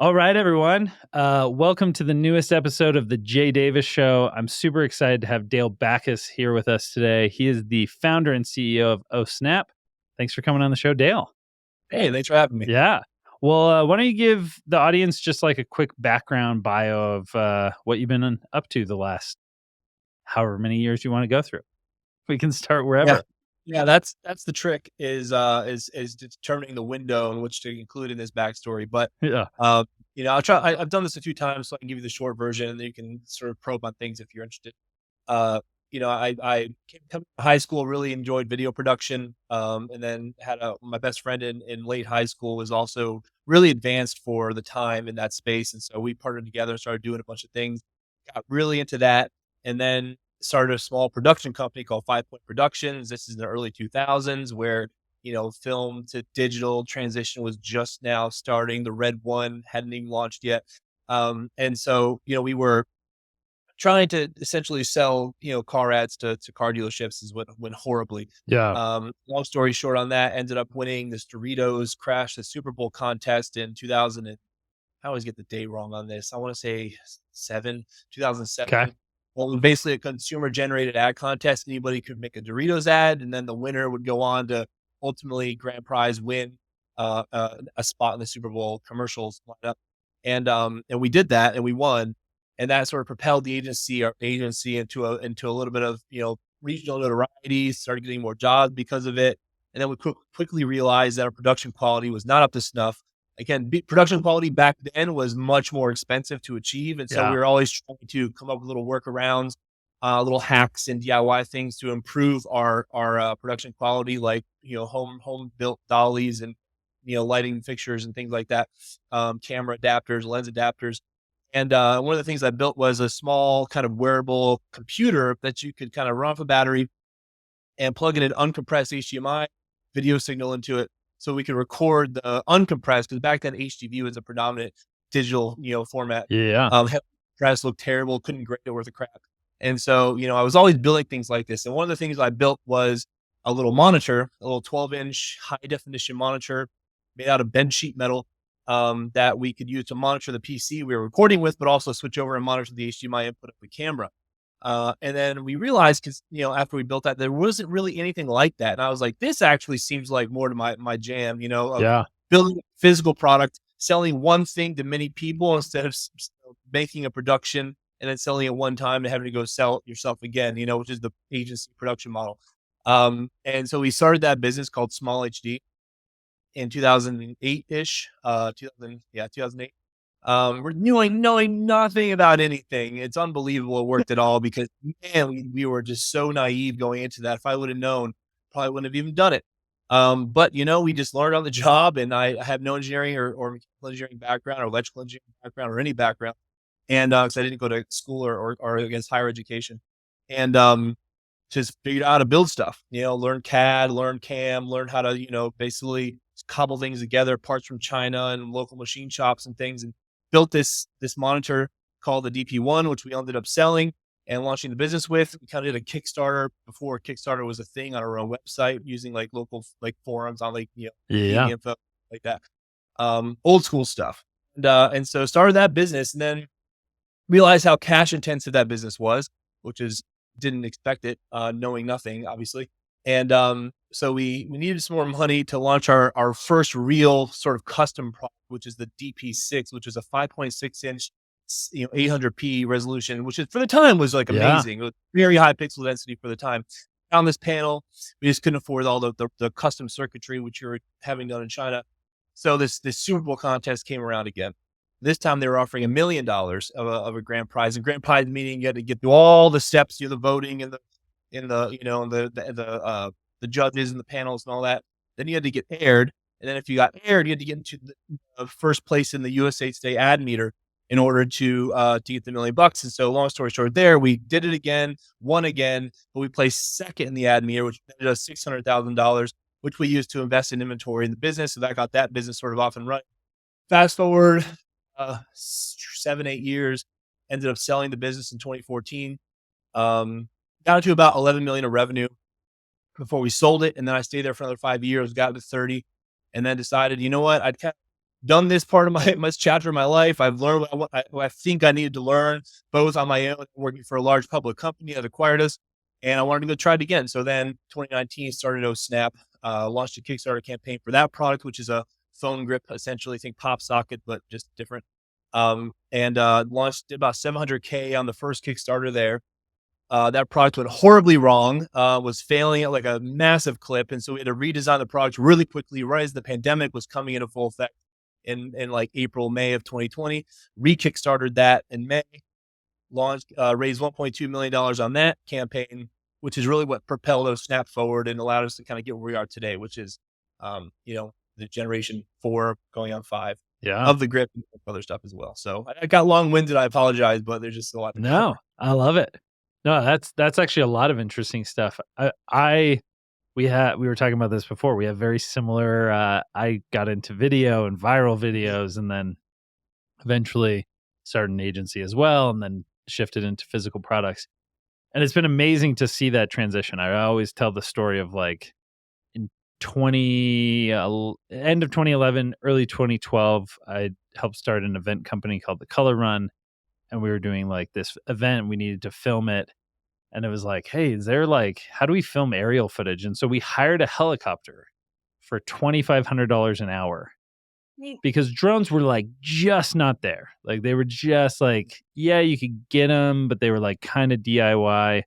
All right, everyone. Welcome to the newest episode of the Jay Davis Show. I'm super excited to have Dale Backus here with us today. He is the founder and CEO of Snap. Thanks for coming on the show, Dale. Hey, thanks for having me. Yeah. Well, why don't you give the audience just like a quick background bio of what you've been up to the last however many years you want to go through. We can start Yeah. wherever. Yeah, that's the trick is determining the window in which to include in this backstory. But Yeah. um, I've done this a few times, so I can give you the short version, and then you can sort of probe on things if you're interested. Uh, I came to high school, really enjoyed video production, and then had my best friend in late high school was also really advanced for the time in that space, and so we partnered together and started doing a bunch of things. Got really into that, and then started a small production company called 5 Point Productions. This is in the early 2000s, where film to digital transition was just now starting. The Red One hadn't even launched yet, and so we were trying to essentially sell, car ads to car dealerships is what went horribly. Yeah. Long story short on that, ended up winning this Doritos Crash the Super Bowl contest in 2000. And I always get the date wrong on this. I want to say 2007. Okay. Well, it was basically a consumer generated ad contest. Anybody could make a Doritos ad, and then the winner would go on to ultimately grand prize win a spot in the Super Bowl commercials lineup. And we did that, and we won, and that sort of propelled the agency into a little bit of regional notoriety. Started getting more jobs because of it, and then we quickly realized that our production quality was not up to snuff. Again, production quality back then was much more expensive to achieve, and so we Yeah. were always trying to come up with little workarounds, little hacks and DIY things to improve our production quality, like home built dollies and lighting fixtures and things like that, camera adapters, lens adapters. And one of the things I built was a small kind of wearable computer that you could kind of run off a battery and plug in an uncompressed HDMI video signal into it, so we could record the uncompressed. Because back then HDV was a predominant digital format. Yeah. Compressed looked terrible, couldn't grade it worth a crap. And so I was always building things like this. And one of the things I built was a little monitor, a little 12-inch high definition monitor made out of bend sheet metal, that we could use to monitor the PC we were recording with, but also switch over and monitor the HDMI input of the camera. And then we realized, because after we built that, there wasn't really anything like that. And I was like, this actually seems like more to my jam, of Yeah. building a physical product, selling one thing to many people instead of making a production and then selling it one time and having to go sell it yourself again, which is the agency production model. And so we started that business called Small HD in 2008-ish, 2008. We're knowing nothing about anything. It's unbelievable it worked at all, because man, we were just so naive going into that. If I would have known, probably wouldn't have even done it. But we just learned on the job, and I have no engineering or mechanical engineering background or electrical engineering background or any background. And because I didn't go to school or I guess higher education. And just figured out how to build stuff, learn CAD, learn CAM, learn how to, basically cobble things together, parts from China and local machine shops and things, and built this monitor called the DP1, which we ended up selling and launching the business with. We kind of did a Kickstarter before Kickstarter was a thing, on our own website, using like local forums on Yeah. media info, like that. Old school stuff. And so started that business, and then realized how cash intensive that business was, which is didn't expect it, knowing nothing, obviously. And so we needed some more money to launch our first real sort of custom product, which is the DP6, which is a 5.6 inch, 800p resolution, which is, for the time, was like Yeah. amazing. It was very high pixel density for the time. Found this panel, we just couldn't afford all the custom circuitry, which you're having done in China. So this Super Bowl contest came around again. This time they were offering $1 million of a grand prize, and grand prize meaning you had to get through all the steps, the voting and the judges and the panels and all that. Then you had to get aired, and then if you got aired, you had to get into the first place in the USA Today ad meter in order to get the $1 million. And so, long story short, there we did it again, won again, but we placed second in the ad meter, which netted us $600,000, which we used to invest in inventory in the business. So that got that business sort of off and running. Fast forward 7-8 years, ended up selling the business in 2014, down to about 11 million of revenue before we sold it. And then I stayed there for another 5 years, got to 30, and then decided, you know what, I'd kind of done this part of my chapter of my life. I've learned what I think I needed to learn, both on my own, working for a large public company that acquired us, and I wanted to go try it again. So then 2019 started OSnap, launched a Kickstarter campaign for that product, which is a phone grip, essentially think pop socket, but just different. And launched, did about 700K on the first Kickstarter there. That product went horribly wrong, was failing at like a massive clip. And so we had to redesign the product really quickly, right as the pandemic was coming into full effect in like April, May of 2020. Re-kickstarted that in May, launched, raised $1.2 million on that campaign, which is really what propelled us Snap forward and allowed us to kind of get where we are today, which is, the generation 4 going on 5 Yeah. of the grip and other stuff as well. So I got long winded. I apologize, but there's just a lot to No, cover. I love it. No, that's actually a lot of interesting stuff. We were talking about this before. We have very similar. I got into video and viral videos, and then eventually started an agency as well, and then shifted into physical products. And it's been amazing to see that transition. I always tell the story of like in end of 2011, early 2012, I helped start an event company called the Color Run, and we were doing like this event. We needed to film it, and it was like, hey, is there like, how do we film aerial footage? And so we hired a helicopter for $2,500 an hour because drones were like just not there. Like they were just like, yeah, you could get them, but they were like kind of DIY.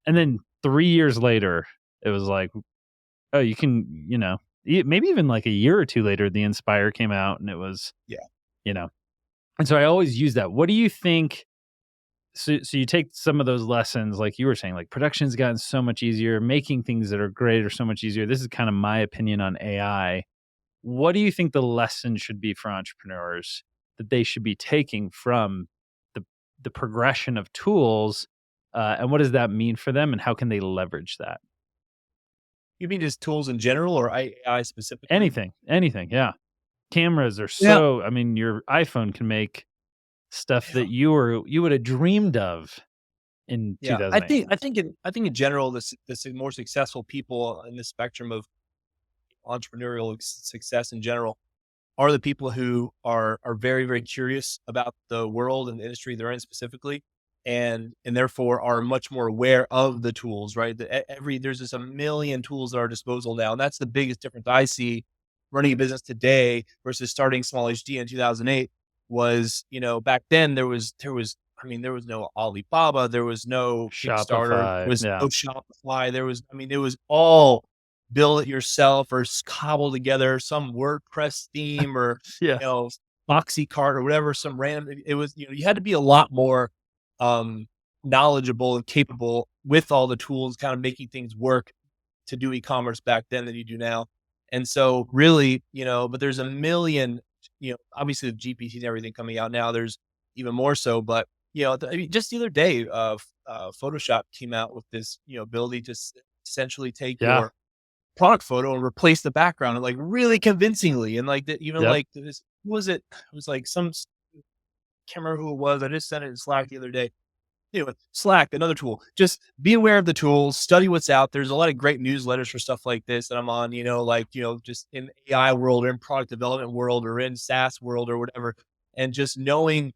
And then 3 years later, it was like, oh, you can, maybe even like a year or two later, the Inspire came out and it was, Yeah. you know, and so I always use that. What do you think? So you take some of those lessons, like you were saying, like production's gotten so much easier, making things that are great are so much easier. This is kind of my opinion on AI. What do you think the lesson should be for entrepreneurs that they should be taking from the the progression of tools, and what does that mean for them, and how can they leverage that? You mean just tools in general or AI specifically? Anything, yeah. Cameras are Yeah. so. I mean, your iPhone can make stuff Yeah. that you would have dreamed of in Yeah. I 2008. think I think in I think in general, the more successful people in the spectrum of entrepreneurial success in general are the people who are very, very curious about the world and the industry they're in specifically, and therefore are much more aware of the tools, right? There's just a million tools at our disposal now. And that's the biggest difference I see running a business today versus starting small HD in 2008 was, back then there was no Alibaba, there was no Kickstarter, there Shopify, was yeah. no Shopify, it was all build it yourself or cobble together some WordPress theme or, Yeah. you know, Boxy cart or whatever, some random, it was, you had to be a lot more, um, knowledgeable and capable with all the tools, kind of making things work to do e-commerce back then than you do now. And so really, but there's a million, obviously the GPT and everything coming out now, there's even more so, but I mean, just the other day, Photoshop came out with this, ability to essentially take Yeah. your product photo and replace the background and like really convincingly. And like that, even Yep. like this, who was it? It was like can't remember who it was. I just sent it in Slack the other day. Anyway, Slack, another tool. Just be aware of the tools, study what's out. There's a lot of great newsletters for stuff like this that I'm on, just in AI world or in product development world or in SaaS world or whatever. And just knowing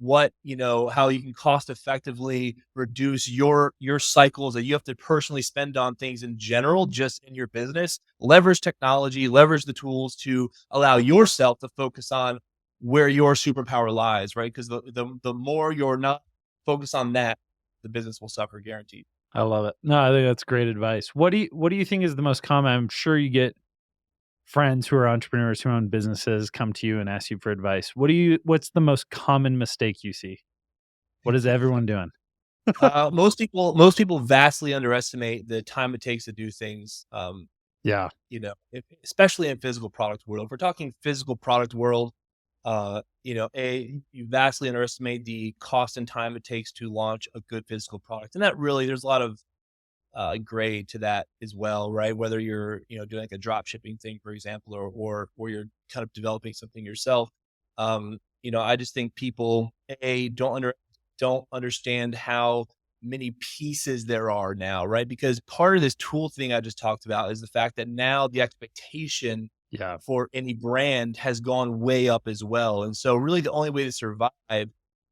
how you can cost effectively reduce your cycles that you have to personally spend on things in general, just in your business, leverage technology, leverage the tools to allow yourself to focus on where your superpower lies, right? Because the more you're not focused on that, the business will suffer, guaranteed. I love it. No, I think that's great advice. What do you think is the most common? I'm sure you get friends who are entrepreneurs who own businesses come to you and ask you for advice. What's the most common mistake you see? What is everyone doing? Most people vastly underestimate the time it takes to do things. Yeah. Especially in physical product world. If we're talking physical product world, you vastly underestimate the cost and time it takes to launch a good physical product. And that really, there's a lot of grade to that as well, right? Whether you're, doing like a drop shipping thing, for example, or you're kind of developing something yourself. I just think people don't understand how many pieces there are now, right? Because part of this tool thing I just talked about is the fact that now the expectation Yeah. for any brand has gone way up as well. And so really the only way to survive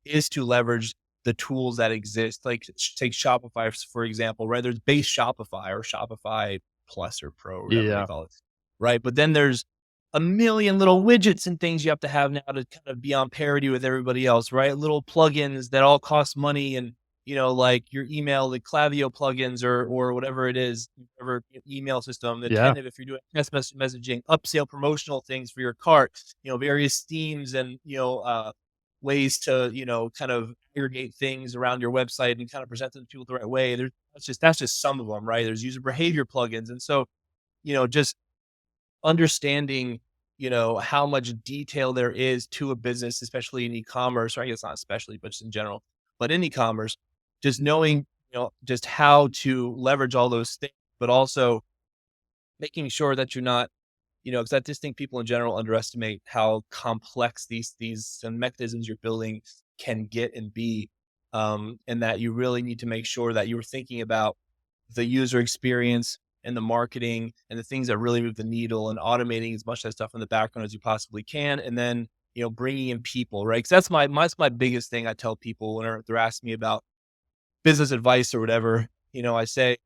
is to leverage the tools that exist. Like take Shopify, for example, right? There's base Shopify or Shopify Plus or Pro, or whatever they Yeah. call it. Right. But then there's a million little widgets and things you have to have now to kind of be on parity with everybody else, right? Little plugins that all cost money, and like your email, the Klaviyo plugins or whatever it is, whatever email system, the Yeah. Attentive if you're doing SMS messaging, upsell promotional things for your cart, various themes and ways to kind of aggregate things around your website and kind of present them to people the right way. That's just some of them, right? There's user behavior plugins, and so just understanding, how much detail there is to a business, especially in e-commerce, or I guess not especially, but just in general, but in e-commerce, just knowing, just how to leverage all those things, but also making sure that you're not, because I just think people in general underestimate how complex these mechanisms you're building can get and be, and that you really need to make sure that you're thinking about the user experience and the marketing and the things that really move the needle, and automating as much of that stuff in the background as you possibly can. And then, bringing in people, right? Cause that's my biggest thing. I tell people when they're asking me about business advice or whatever, I say,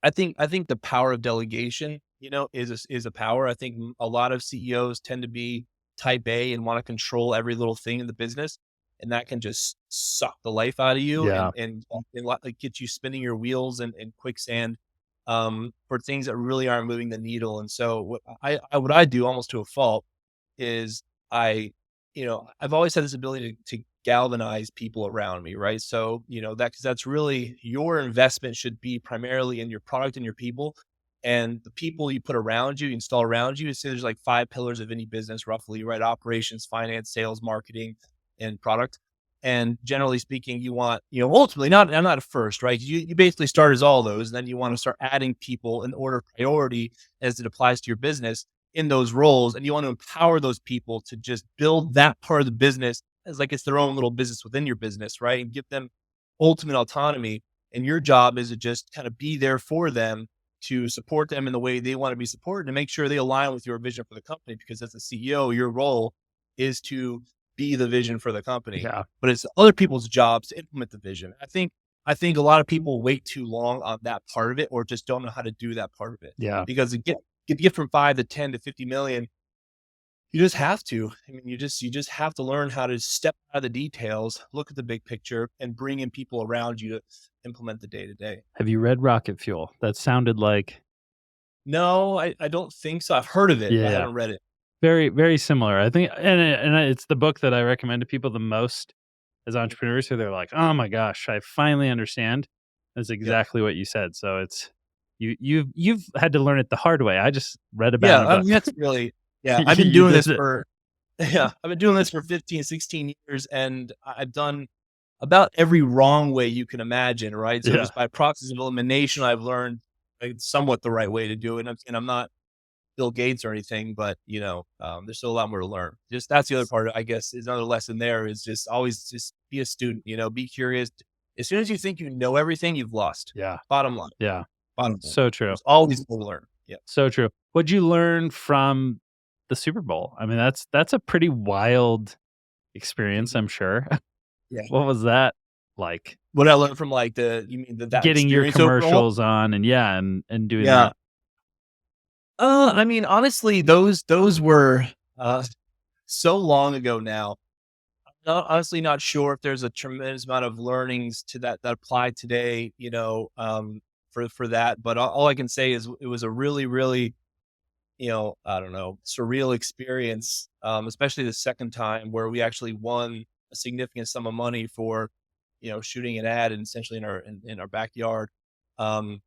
I think the power of delegation, is a power. I think a lot of CEOs tend to be type A and want to control every little thing in the business, and that can just suck the life out of you Yeah. and like get you spinning your wheels in quicksand, for things that really aren't moving the needle. And so what I do almost to a fault is I've always had this ability to galvanize people around me, right? So, because that's really your investment should be primarily in your product and your people, and the people you put around you, install around you. So there's like 5 pillars of any business, roughly, right? Operations, finance, sales, marketing, and product. And generally speaking, you want, ultimately not at first, right? You basically start as all those, and then you want to start adding people in order of priority as it applies to your business in those roles. And you want to empower those people to just build that part of the business as like it's their own little business within your business, right? And give them ultimate autonomy. And your job is to just kind of be there for them, to support them in the way they want to be supported, and make sure they align with your vision for the company. Because as a CEO, your role is to be the vision for the company, Yeah. but it's other people's jobs to implement the vision. I think a lot of people wait too long on that part of it, or just don't know how to do that part of it. Yeah. Because get from 5 to 10 to 50 million, you just have to. I mean, you just have to learn how to step out of the details, look at the big picture, and bring in people around you to implement the day to day. Have you read Rocket Fuel? That sounded like, No, I don't think so. I've heard of it, but I yeah, haven't read it. very, very similar. I think, and it's the book that I recommend to people the most as entrepreneurs, who they're like, "Oh my gosh, I finally understand." That's Yep. exactly what you said. So it's you've had to learn it the hard way. I just read about it Yeah, in a I book. mean, that's really, yeah, I've been You doing did this it. for yeah, I've been doing this for 15, 16 years, and I've done about every wrong way you can imagine, right? So Yeah. just by process of elimination, I've learned somewhat the right way to do it. And I'm not Bill Gates or anything, but there's still a lot more to learn. Just that's the other part, I guess, is another lesson there is just always just be a student, be curious. As soon as you think you know everything, you've lost. Yeah. Bottom line, Yeah. bottom line. So true. There's always more to learn. Yeah. So true. What'd you learn from the Super Bowl? I mean, that's a pretty wild experience, Mhm. I'm sure. Yeah. What was that like? What I learned from you mean that Getting your experience overall? commercials on, and yeah, and doing Yeah. that. I mean, honestly, those were so long ago now. Honestly not sure if there's a tremendous amount of learnings to that apply today, for that. But all I can say is it was a really, really, I don't know, surreal experience, especially the second time where we actually won a significant sum of money for, shooting an ad and essentially in our backyard. And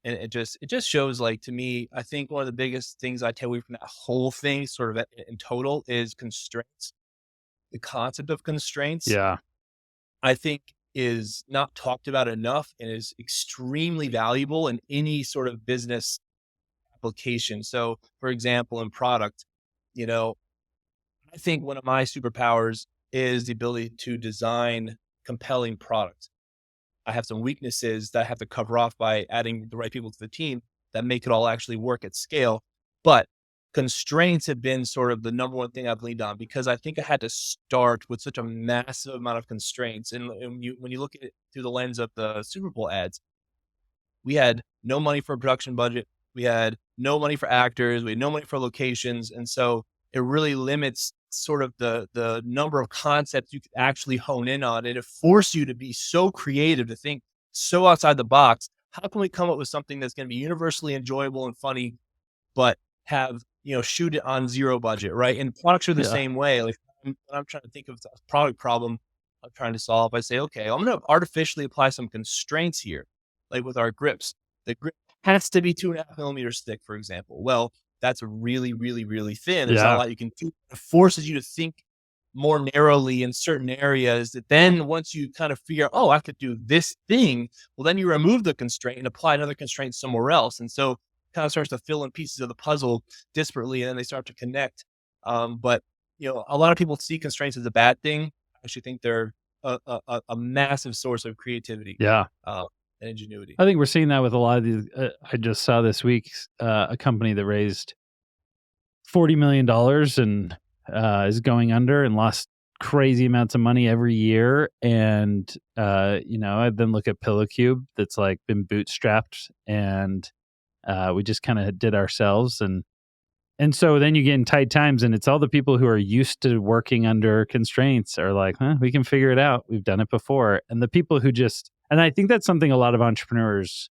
it just shows, like, to me, I think one of the biggest things I take away from that whole thing sort of in total is constraints. The concept of constraints, Yeah. I think, is not talked about enough and is extremely valuable in any sort of business application. So, for example, in product, you know, I think one of my superpowers is the ability to design compelling product. I have some weaknesses that I have to cover off by adding the right people to the team that make it all actually work at scale. But constraints have been sort of the number one thing I've leaned on, because I think I had to start with such a massive amount of constraints. And when you look at it through the lens of the Super Bowl ads, we had no money for a production budget. We had no money for actors. We had no money for locations. And so it really limits sort of the number of concepts you could actually hone in on. And it forced you to be so creative, to think so outside the box. How can we come up with something that's going to be universally enjoyable and funny, but have, shoot it on zero budget, right? And products are the Yeah. same way. Like when I'm trying to think of a product problem I'm trying to solve, I say, okay, I'm going to artificially apply some constraints here, like with our grips. The grip has to be 2.5 millimeters thick, for example. Well, that's really, really, really thin. There's not a Yeah. lot you can do. It forces you to think more narrowly in certain areas, that then once you kind of figure out, oh, I could do this thing, well, then you remove the constraint and apply another constraint somewhere else. And so kind of starts to fill in pieces of the puzzle disparately, and then they start to connect. But a lot of people see constraints as a bad thing. I actually think they're a massive source of creativity, Yeah. and ingenuity. I think we're seeing that with a lot of these. I just saw this week a company that raised $40 million and is going under and lost crazy amounts of money every year. And, I then look at Pillow Cube that's like been bootstrapped, and we just kind of did ourselves. And so then you get in tight times, and it's all the people who are used to working under constraints are like, we can figure it out. We've done it before. And the people who and I think that's something a lot of entrepreneurs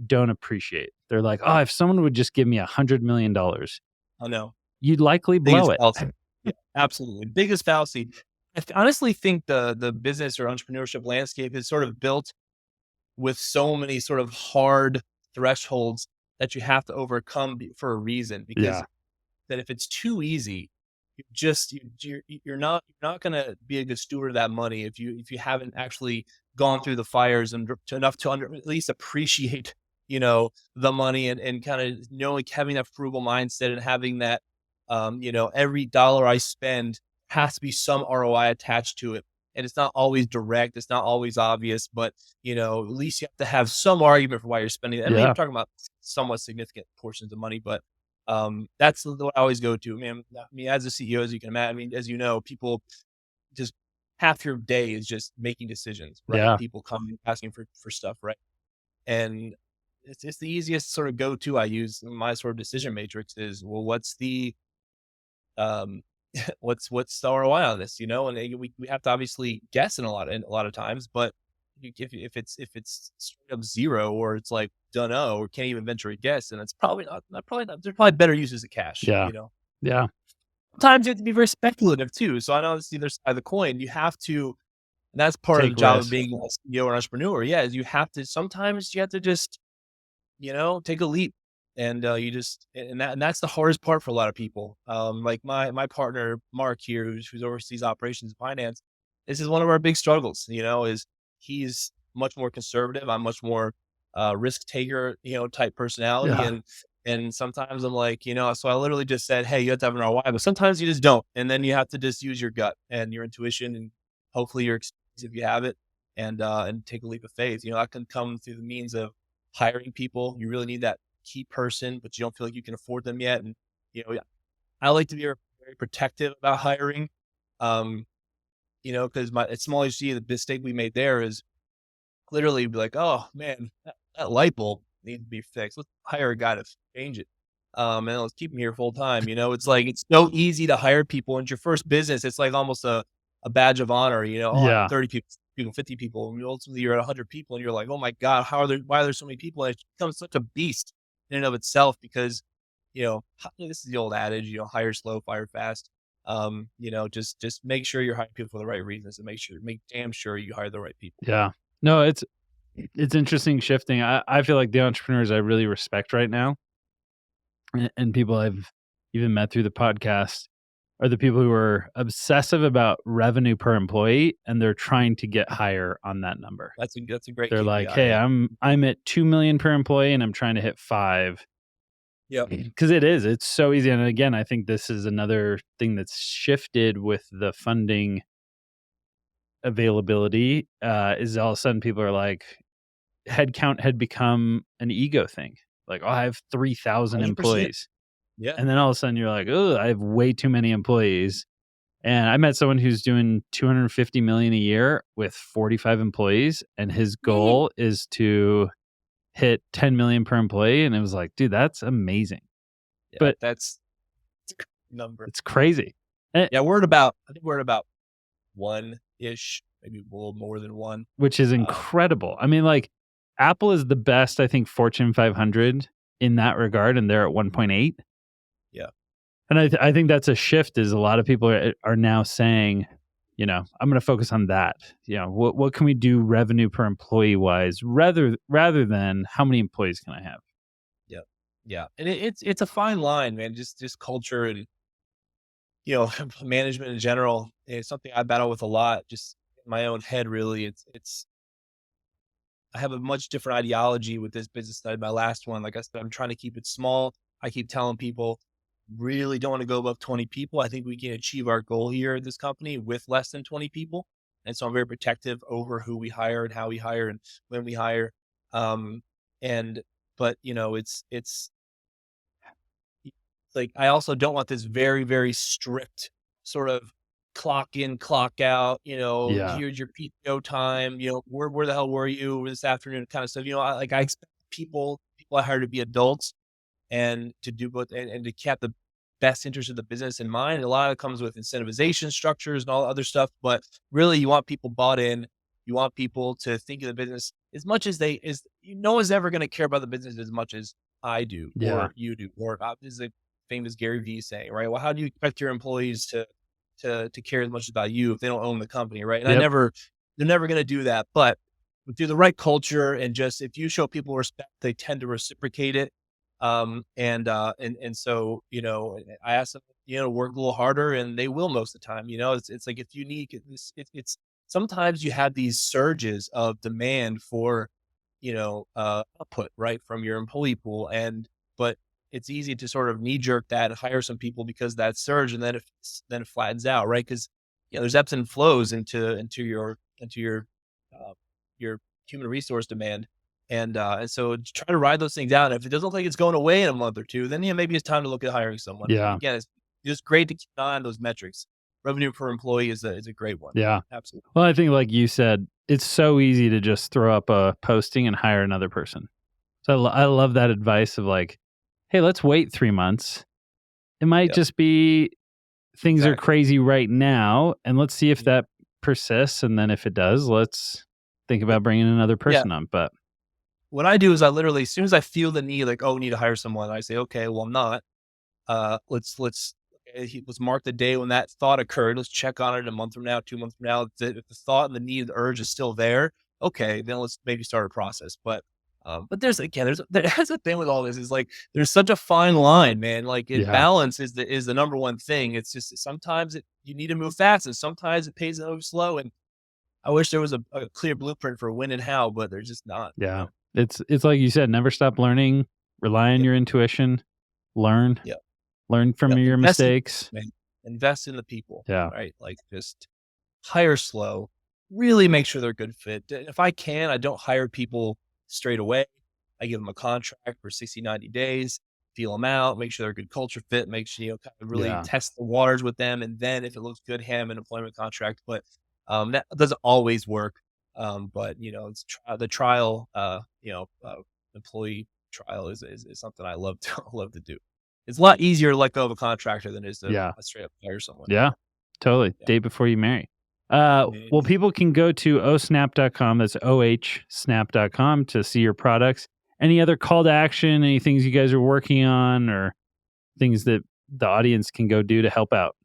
don't appreciate. They're like, oh, if someone would just give me $100 million, I know. you'd likely blow Biggest it. fallacy. Yeah, absolutely. Biggest fallacy. Honestly think the business or entrepreneurship landscape is sort of built with so many sort of hard thresholds that you have to overcome for a reason. Because Yeah. that if it's too easy, you're not going to be a good steward of that money if you haven't actually gone through the fires and enough to at least appreciate the money, and kind of knowing, having that frugal mindset, and having that every dollar I spend has to be some ROI attached to it. And it's not always direct, it's not always obvious, but at least you have to have some argument for why you're spending it. I mean, Yeah. we're talking about somewhat significant portions of money, but that's what I always go to. Man, I mean, as a CEO, as you can imagine, I mean, as you know, people just, half your day is just making decisions, right? Yeah. People come asking for stuff, right? And it's the easiest sort of go-to I use in my sort of decision matrix is, well, what's the um what's the ROI on this, and we have to obviously guess in a lot of times, but if it's straight up zero, or it's like dunno, or can't even venture a guess, and it's probably not, there's probably better uses of cash. Yeah. Yeah. Sometimes you have to be very speculative too. So I know it's the other side of the coin. You have to, and that's part of the Take job of risks. being a CEO or entrepreneur. Yeah, is sometimes you have to just take a leap. And that's the hardest part for a lot of people. Like my partner Mark here, who's oversees operations and finance. This is one of our big struggles. Is he's much more conservative. I'm much more risk taker, type personality. Yeah. And sometimes I'm like, so I literally just said, hey, you have to have an ROI, but sometimes you just don't, and then you have to just use your gut and your intuition, and hopefully your experience, if you have it, and take a leap of faith. That can come through the means of hiring people. You really need that key person, but you don't feel like you can afford them yet. And, I like to be very protective about hiring. Cause at Small HG, the mistake we made there is literally be like, oh man, that light bulb needs to be fixed. Let's hire a guy to change it. And let's keep him here full time. It's like, it's so easy to hire people. And your first business, it's like almost a badge of honor, oh, I have Yeah. 30 people, 50 people. And ultimately you're at 100 people, and you're like, oh my God, why are there so many people? And it becomes such a beast in and of itself, because, this is the old adage, hire slow, fire fast. Just make sure you're hiring people for the right reasons, and make damn sure you hire the right people. Yeah. No, it's interesting shifting. I feel like the entrepreneurs I really respect right now, and people I've even met through the podcast, are the people who are obsessive about revenue per employee, and they're trying to get higher on that number. That's a great They're like, KPI, hey, yeah. I'm at 2 million per employee, and I'm trying to hit 5. Yep. Because it's so easy. And again, I think this is another thing that's shifted with the funding availability, is all of a sudden people are like, headcount had become an ego thing. Like, oh, I have 3,000 100%. employees. Yeah. And then all of a sudden you're like, oh, I have way too many employees. And I met someone who's doing 250 million a year with 45 employees, and his Mm. goal is to hit 10 million per employee. And it was like, dude, that's amazing. Yeah, But that's a good number. it's crazy. Eh, Yeah, I think we're at about one-ish, maybe a little more than one. which is Um, incredible. I mean, like, Apple is the best, I think, Fortune 500 in that regard, and they're at 1.8. yeah, And I think that's a shift. Is a lot of people are now saying, I'm going to focus on that. What can we do revenue per employee wise, rather than how many employees can I have? yeah, yeah, and it's a fine line, man. Just culture and management in general. It's something I battle with a lot. Just in my own head, really. It's I have a much different ideology with this business than my last one. Like I said, I'm trying to keep it small. I keep telling people, really don't want to go above 20 people. I think we can achieve our goal here at this company with less than 20 people. And so I'm very protective over who we hire and how we hire and when we hire. Um, and, but it's like, I also don't want this very, very strict sort of clock in, clock out, Yeah. here's your PTO time, where the hell were you this afternoon kind of stuff. I expect people I hire to be adults and to do both and to keep the best interest of the business in mind. A lot of it comes with incentivization structures and all the other stuff, but really you want people bought in. You want people to think of the business as much as no one's ever going to care about the business as much as I do Yeah. or you do, or this is a famous Gary Vee saying, right? Well, how do you expect your employees to care as much about you if they don't own the company, right? And Yep. they're never going to do that, but through the right culture and just if you show people respect, they tend to reciprocate it. And so, I ask them, to work a little harder and they will most of the time. It's like if you need it's sometimes you have these surges of demand for, output, right, from your employee pool. But it's easy to sort of knee jerk that and hire some people because that surge and then it flattens out, right? Because there's ebbs and flows uh, your human resource demand. And so try to ride those things out. And if it doesn't look like it's going away in a month or two, then maybe it's time to look at hiring someone. But Yeah. again, it's just great to keep an eye on those metrics. Revenue per employee is a great one. Yeah. Absolutely. Well, I think, like you said, it's so easy to just throw up a posting and hire another person. So I love that advice of like, hey, let's wait 3 months. It might Yep. just be things are Exactly. crazy right now, and let's see if Mhm. that persists. And then if it does, let's think about bringing another Yeah. person on. But What I do is I literally, as soon as I feel the need, like, oh, we need to hire someone, I say, okay, well, I'm not. Let's mark the day when that thought occurred. Let's check on it a month from now, 2 months from now. If the thought and the need, the urge is still there, okay, then let's maybe start a process. But there's a thing with all this is like there's such a fine line, man. Like yeah, balance is the number one thing. It's just sometimes you need to move fast, and sometimes it pays to move slow. And I wish there was a clear blueprint for when and how, but there's just not. yeah. It's like you said, never stop learning, rely on Yep, your intuition, learn, yep. learn from Yep, your invest in mistakes. man, invest in the people, Yeah. right? Like, just hire slow, really make sure they're a good fit. If I can, I don't hire people straight away. I give them a contract for 60, 90 days, feel them out, make sure they're a good culture fit, make sure, kind of really Yeah. test the waters with them, and then if it looks good, hand 'em an employment contract, but, that doesn't always work, but, it's the trial, employee trial is something I love to love to do. It's a lot easier to let go of a contractor than it is to Yeah. straight up hire someone. Yeah. Totally. Yeah. Day before you marry. Well, Mhm. people can go to ohsnap.com. That's ohsnap.com to see your products. Any other call to action, any things you guys are working on, or things that the audience can go do to help out?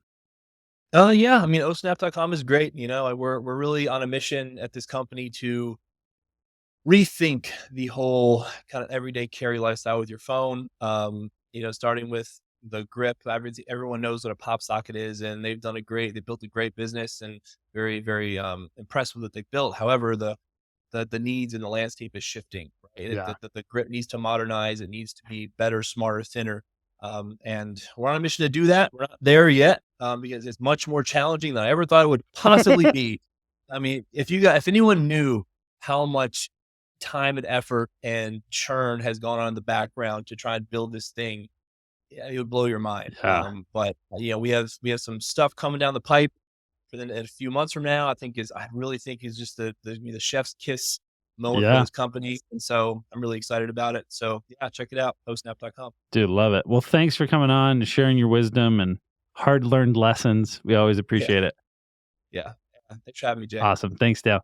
Yeah, I mean, osnap.com is great. We're really on a mission at this company to rethink the whole kind of everyday carry lifestyle with your phone. Starting with the grip. Everyone knows what a pop socket is, and they built a great business and very, very impressed with what they built. However, the needs and the landscape is shifting, right? Yeah. The grip needs to modernize. It needs to be better, smarter, thinner. And we're on a mission to do that. We're not there yet, because it's much more challenging than I ever thought it would possibly be. I mean, if anyone knew how much time and effort and churn has gone on in the background to try and build this thing, Yeah, it would blow your mind. Yeah. But we have some stuff coming down the pipe in a few months from now. I really think is just the chef's kiss moment for Yeah. this company, and so I'm really excited about it. So yeah, check it out, osnap.com. Dude, love it. Well, thanks for coming on and sharing your wisdom and hard learned lessons. We always Yeah, appreciate it. yeah. Thanks for having me, Jay. Awesome. Thanks, Dale.